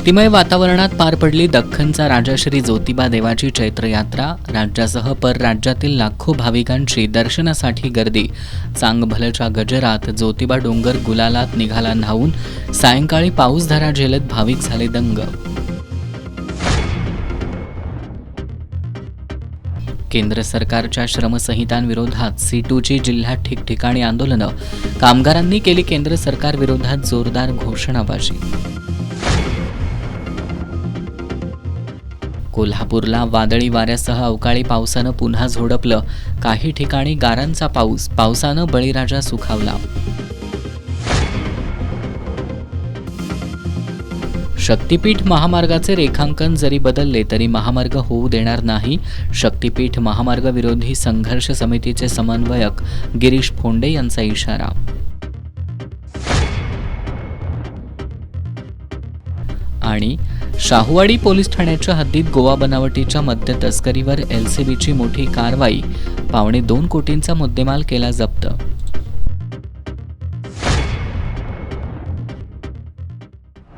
भक्तिमय वातावरणात पार पडली दख्खनचा राजा श्री ज्योतिबा देवाची चैत्र यात्रा। राज्यासह परराज्यातील लाखो भाविकांची दर्शनासाठी गर्दी। चांगभलच्या गजरात ज्योतिबा डोंगर गुलालात निघाला न्हावून। सायंकाळी पाऊसधारा झेलत भाविक झाले दंग। केंद्र सरकारच्या श्रमसंहितांविरोधात C2ची जिल्ह्यात ठिकठिकाणी आंदोलनं। कामगारांनी केली केंद्र सरकारविरोधात जोरदार घोषणाबाजी। कोल्हापूरला वादळी वाऱ्यासह अवकाळी पावसानं पुन्हा झोडपलं। काही ठिकाणी गारांचा पाऊस। पावसानं बळीराजा सुखावला। शक्तीपीठ महामार्गाचे रेखांकन जरी बदलले तरी महामार्ग होऊ देणार नाही। शक्तीपीठ महामार्ग विरोधी संघर्ष समितीचे समन्वयक गिरीश फोंडे यांचा इशारा। आणि शाहूवाडी पोलीस ठाण्याच्या हद्दीत गोवा बनावटीच्या मद्य तस्करीवर LCBची मोठी कारवाई। 1.25 कोटींचा मुद्देमाल केला जप्त।